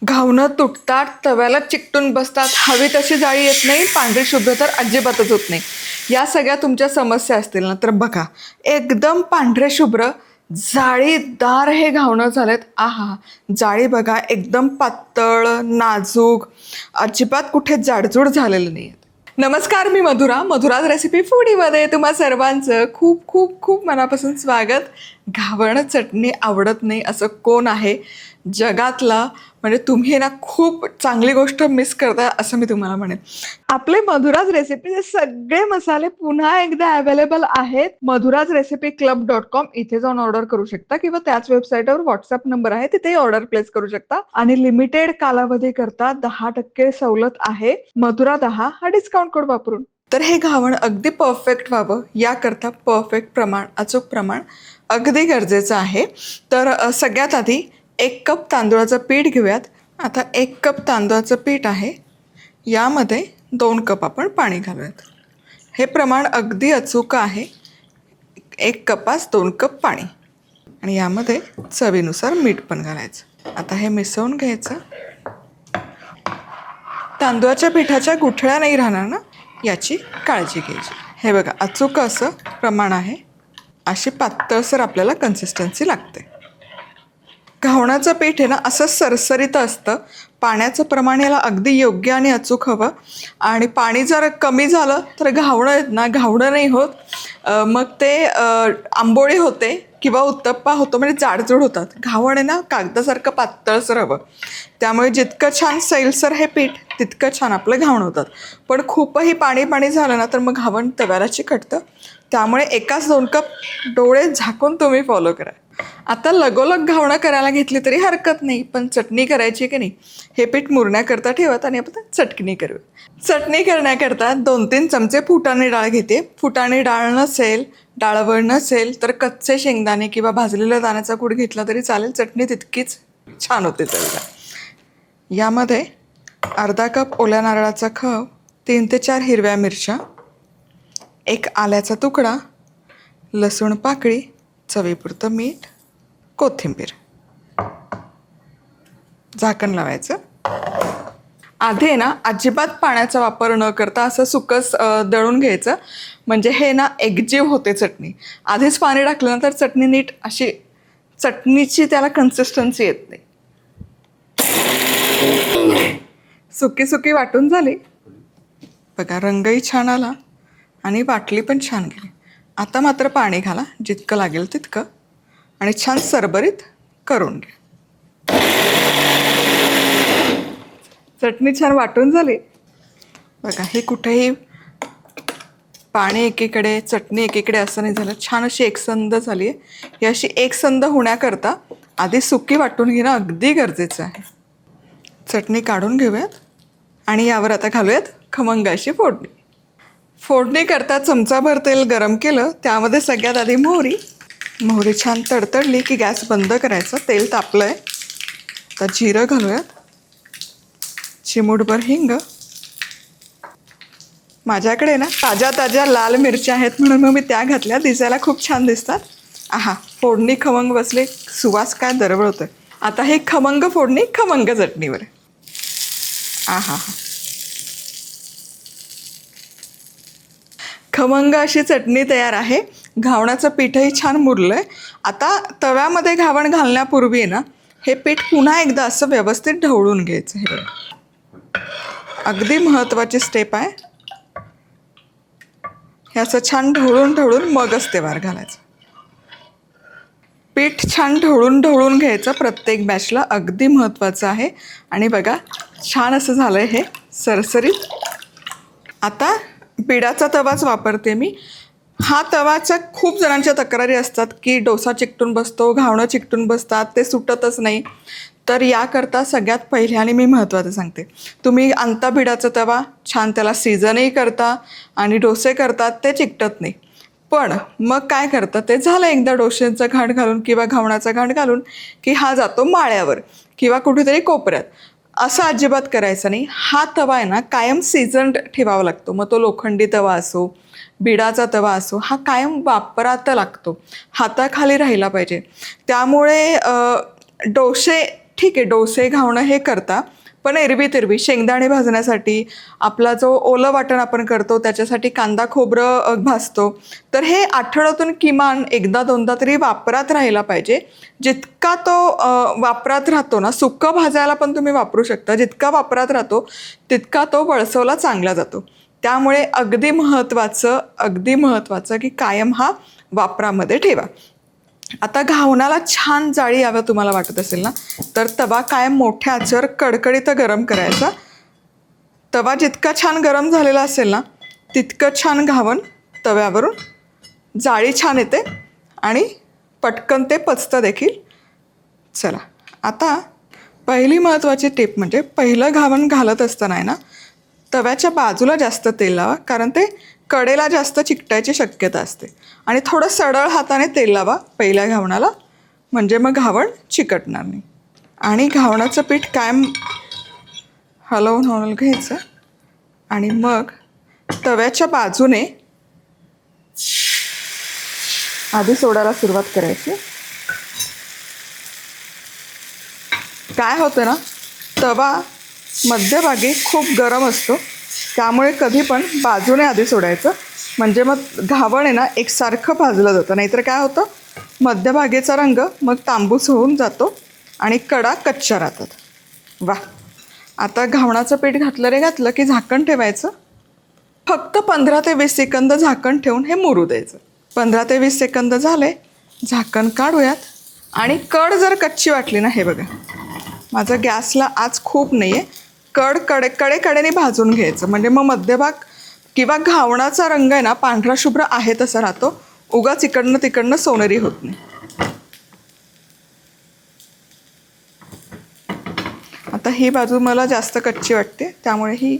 घावणं तुटतात, तव्याला चिकटून बसतात, हवी तशी जाळी येत नाही, पांढरी शुभ्र तर अजिबातच होत नाही. या सगळ्या तुमच्या समस्या असतील ना, तर बघा, एकदम पांढरे शुभ्र जाळीदार हे घावणं झालेत. आहा, जाळी बघा, एकदम पातळ, नाजूक, अजिबात कुठे जाडजूड झालेलं नाही. नमस्कार, मी मधुराज रेसिपी फूडीमध्ये तुम्हा सर्वांचं खूप खूप खूप मनापासून स्वागत. घावण चटणी आवडत नाही असं कोण आहे जगातला? म्हणजे तुम्ही ना खूप चांगली गोष्ट मिस करताय असं मी तुम्हाला म्हणेन. आपले मधुराज रेसिपीचे सगळे मसाले पुन्हा एकदा अवेलेबल आहेत madhurazrecipeclub.com. इथे जाऊन ऑर्डर करू शकता किंवा त्याच वेबसाईटवर व्हॉट्सअप नंबर आहे, तिथेही ऑर्डर प्लेस करू शकता. आणि लिमिटेड कालावधी करता 10% सवलत आहे, मधुरा 10 हा डिस्काउंट कोड वापरून. तर हे घावण अगदी परफेक्ट व्हावं याकरता परफेक्ट प्रमाण, अचूक प्रमाण अगदी गरजेचं आहे. तर सगळ्यात आधी 1 कप तांदूळाचं पीठ घेऊयात. आता 1 कप तांदूळाचं पीठ आहे, यामध्ये 2 कप आपण पाणी घालूयात. हे प्रमाण अगदी अचूक आहे, 1 कपास 2 कप पाणी. आणि यामध्ये चवीनुसार मीठ पण घालायचं. आता हे मिसळून घ्यायचं. तांदूळाच्या पिठाच्या गुठळ्या नाही राहणार ना, याची काळजी घ्यायची. हे बघा, अचूक असं प्रमाण आहे, अशी पातळसर आपल्याला कन्सिस्टन्सी लागते. घावणाचं पीठ आहे ना, असं सरसरीत असतं. पाण्याचं प्रमाण याला अगदी योग्य आणि अचूक हवं. आणि पाणी जर कमी झालं तर घावणं आहेत ना, घावणं नाही होत, मग ते आंबोळी होते किंवा उत्तप्पा होतो, म्हणजे जाडजूड होतात. घावण आहे ना, कागदासारखं पातळसर हवं. त्यामुळे जितकं छान सैलसर हे पीठ, तितकं छान आपलं घावण होतात. पण खूपही पाणी झालं ना, तर मग घावण तव्याला चिकटतं. त्यामुळे एकाच 2 कप डोळे झाकून तुम्ही फॉलो करा. आता लगोलग घावणं करायला घेतली तरी हरकत नाही, पण चटणी करायची की नाही, हे पीठ मुरण्याकरता ठेवत आणि आपण चटणी करू. चटणी करण्याकरता 2-3 चमचे फुटाणे डाळ घेते. फुटाणे डाळ नसेल, डाळवळ नसेल तर कच्चे शेंगदाणे किंवा भाजलेला दाण्याचा कूट घेतला तरी चालेल. चटणी तितकीच छान होते चवीला. यामध्ये अर्धा कप ओल्या नारळाचा खव, 3 ते 4 हिरव्या मिरच्या, 1 आल्याचा तुकडा, लसूण पाकळी, चवीपुरतं मीठ, कोथिंबीर. झाकण लावायचं. आधी ना अजिबात पाण्याचा वापर न करता असं सुकस दळून घ्यायचं, म्हणजे हे ना एकजीव होते चटणी. आधीच पाणी टाकल्यानंतर चटणी नीट अशी चटणीची त्याला कन्सिस्टन्सी येत नाही. सुकी वाटून झाली बघा, रंगही छान आला आणि वाटली पण छान गेली. आता मात्र पाणी घाला जितकं लागेल तितकं आणि छान सरभरीत करून घ्या. चटणी छान वाटून झाली बघा. हे कुठेही पाणी एकीकडे, चटणी एकीकडे असं नाही झालं, छान अशी एकसंध झाली आहे. ही अशी एकसंध होण्याकरता आधी सुकी वाटून घेणं अगदी गरजेचं आहे. चटणी काढून घेऊयात आणि यावर आता घालूयात खमंग अशी फोडणी. फोडणी करता चमचाभर तेल गरम केलं, त्यामध्ये सगळ्यात आधी मोहरी छान तडतडली की गॅस बंद करायचा. तेल तापलं आहे, आता जिरं घालूयात, चिमूटभर हिंग. माझ्याकडे ना ताज्या लाल मिरच्या आहेत म्हणून मग मी त्या घातल्या, दिसायला खूप छान दिसतात. आहा, फोडणी खमंग बसले, सुवास काय दरवळतोय. आता हे खमंग फोडणी खमंग चटणीवर. आहा, खमंग अशी चटणी तयार आहे. घावणाचं पीठही छान मुरलंय. आता तव्यामध्ये घावण घालण्यापूर्वी ना, हे पीठ पुन्हा एकदा असं व्यवस्थित ढवळून घ्यायचं. हे अगदी महत्त्वाची स्टेप आहे. हे असं छान ढवळून मगच तेवार घालायचं. पीठ छान ढवळून घ्यायचं प्रत्येक बॅचला, अगदी महत्त्वाचं आहे. आणि बघा, छान असं झालं आहे हे सरसरीत. आता बिडाचा तवाच वापरते मी. हा तवाच्या खूप जणांच्या तक्रारी असतात की डोसा चिकटून बसतो, घावणं चिकटून बसतात, ते सुटतच नाही. तर याकरता सगळ्यात पहिले आणि मी महत्त्वाचं सांगते, तुम्ही आणता बिडाचा तवा, छान त्याला सीझनही करता आणि डोसे करतात, ते चिकटत नाही. पण मग काय करतं, ते झालं एकदा डोश्यांचा घाट घालून किंवा घावणाचा घाट घालून की हा जातो माळ्यावर किंवा कुठेतरी कोपऱ्यात. असं अजिबात करायचं नाही. हा तवा आहे ना, कायम सीझन्ड ठेवावा लागतो. मग तो लोखंडी तवा असो, बिडाचा तवा असो, हा कायम वापरात लागतो, हाताखाली राहिला पाहिजे. त्यामुळे डोसे ठीक आहे, डोसे घावणं हे करता, पण एरवी तेरवी शेंगदाणे भाजण्यासाठी आपला जो ओलं वाटण आपण करतो त्याच्यासाठी कांदा खोबरं भाजतो, तर हे आठवड्यातून किमान एकदा दोनदा तरी वापरात राहायला पाहिजे. जितका तो वापरात राहतो ना, सुकं भाजायला पण तुम्ही वापरू शकता, जितका वापरात राहतो तितका तो वळसवला चांगला जातो. त्यामुळे अगदी महत्त्वाचं की कायम हा वापरामध्ये ठेवा. आता घावणाला छान जाळी यावं तुम्हाला वाटत असेल ना, तर तवा कायम मोठ्या आचेवर कडकडीत गरम करायचा. तवा जितका छान गरम झालेला असेल ना, तितकं छान घावन तव्यावरून जाळी छान येते आणि पटकन ते पचतं देखील. चला, आता पहिली महत्त्वाची टिप म्हणजे पहिलं घावन घालत असताना आहे ना, तव्याच्या बाजूला जास्त तेल लावा, कारण ते कडेला जास्त चिकटायची शक्यता असते. आणि थोडं सरळ हाताने तेल लावा पहिल्या घावणाला, म्हणजे मग घावण चिकटणार नाही. आणि घावणाचं पीठ कायम हलवून घ्यायचं आणि मग तव्याच्या बाजूने आधी सोडायला सुरुवात करायची. काय होतं ना, तवा मध्यभागी खूप गरम असतो, त्यामुळे कधी पण बाजूने आधी सोडायचं, म्हणजे मग घावण आहे ना एकसारखं भाजलं जातं. नाहीतर काय होतं, मध्यभागीचा रंग मग तांबूस होऊन जातो आणि कडा कच्च्या राहतात. वा, आता घावणाचं पीठ घातलं की झाकण ठेवायचं. फक्त 15 ते 20 सेकंद झाकण ठेवून हे मुरू द्यायचं. 15 ते 20 सेकंद झाले, झाकण काढूयात. आणि कड जर कच्ची वाटली ना, हे बघा माझा गॅसला आज खूप नाही आहे, कडेने भाजून घ्यायचं, म्हणजे मग मध्यभाग किंवा घावणाचा रंग आहे ना पांढरा शुभ्र आहे तसा राहतो, उगाच इकडनं तिकडनं सोनेरी होत नाही. आता ही बाजू मला जास्त कच्ची वाटते, त्यामुळे ही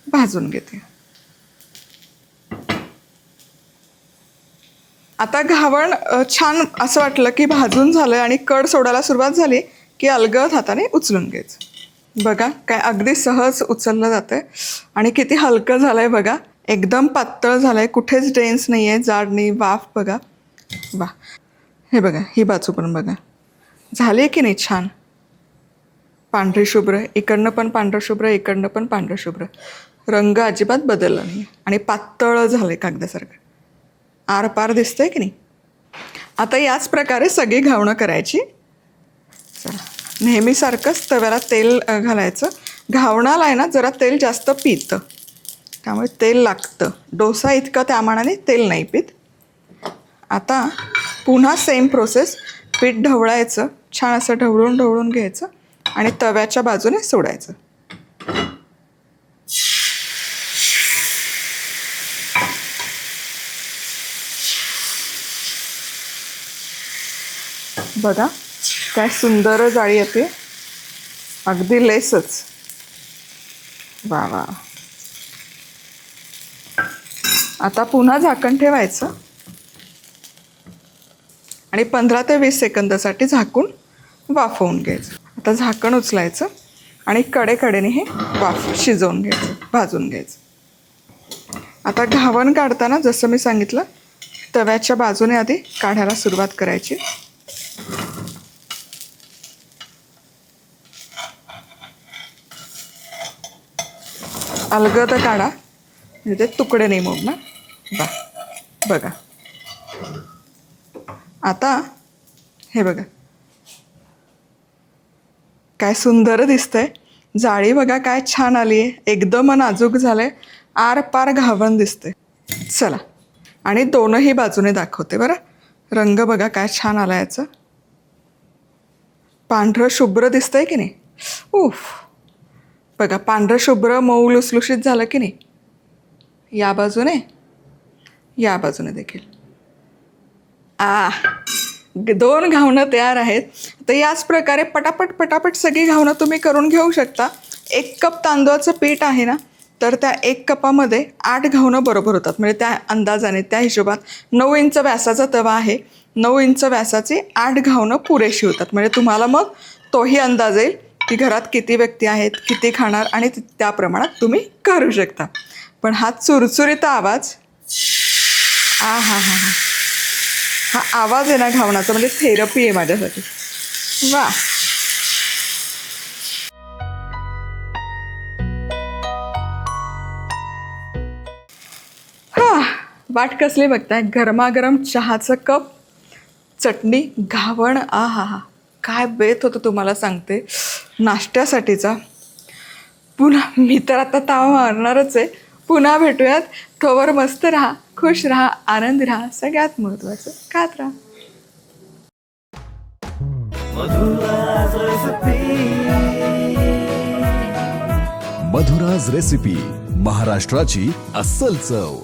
भाजून घेते. आता घावण छान असं वाटलं की भाजून झालं आणि कड सोडायला सुरुवात झाली की अलगद हाताने उचलून घ्यायचं. बघा काय अगदी सहज उचललं जातं आहे आणि किती हलकं झालं आहे बघा, एकदम पातळ झालं आहे, कुठेच डेन्स नाही आहे, जाड नाही. वाफ बघा, वा. हे बघा, ही बाजू पण बघा झाली आहे की नाही छान पांढरी शुभ्र, इकडनं पण पांढरं शुभ्र, इकडनं पण पांढरं शुभ्र, रंग अजिबात बदलला नाही आणि पातळ झालं आहे कागदासारखं, आरपार दिसतंय की नाही. आता याच प्रकारे सगळी घावणं करायची. चला, नेहमीसारखंच तव्याला तेल घालायचं. घावणाला आहे ना जरा तेल जास्त पितं, त्यामुळे तेल लागतं. डोसा इतकं त्या मानाने तेल नाही पित. आता पुन्हा सेम प्रोसेस, पीठ ढवळायचं, छान असं ढवळून घ्यायचं आणि तव्याच्या बाजूने सोडायचं. बघा काय सुंदर जाळी येते, अगदी लेसच. वा वा. आता पुन्हा झाकण ठेवायचं आणि 15 ते 20 सेकंदासाठी झाकून वाफवून घ्यायचं. आता झाकण उचलायचं आणि कडेने हे वाफ शिजवून घ्यायचं, भाजून घ्यायचं. आता घावण काढताना जसं मी सांगितलं, तव्याच्या बाजूने आधी काढायला सुरुवात करायची. अलगद काढा, म्हणजे ते तुकडे नाही मोडणार. बा बघा, आता हे बघा काय सुंदर दिसतंय. जाळी बघा काय छान आली आहे, एकदम नाजूक झालंय, आरपार घावण दिसते. चला, आणि दोनही बाजूने दाखवते बरं. रंग बघा काय छान आला याचा, पांढरं शुभ्र दिसतंय की नाही. उफ, बघा पांढरं शुभ्र मऊ लुसलुशीत झालं की नाही. या बाजूने देखील. दोन घावणं तयार आहेत. तर याच प्रकारे पटापट सगळी घावणं तुम्ही करून घेऊ शकता. 1 कप तांदूळाचं पीठ आहे ना, तर त्या 1 कपामध्ये 8 घावणं बरोबर होतात. म्हणजे त्या अंदाजाने, त्या हिशोबात 9 इंच व्यासाचा तवा आहे, 9 इंच व्यासाचे 8 घावणं पुरेशी होतात. म्हणजे तुम्हाला मग तोही अंदाज येईल की घरात किती व्यक्ती आहेत, किती खाणार, आणि त्या प्रमाणात तुम्ही करू शकता. पण हा चुरचुरीत आवाज, हा आवाज आहे ना घावणाचा, म्हणजे थेरपी आहे माझ्यासाठी. वा, वाट कसली बघताय? गरमागरम चहाचं कप, चटणी, घावण, आ हा हा, काय बेत होतं तुम्हाला सांगते नाश्त्यासाठीचा. पुन्हा मी तर आता ताव मारणारच आहे. पुन्हा भेटूयात. तोवर मस्त राहा, खुश राहा, आनंदी राहा, सगळ्यात महत्त्वाचं खात राहा. मधुराज रेसिपी, महाराष्ट्राची अस्सल चव.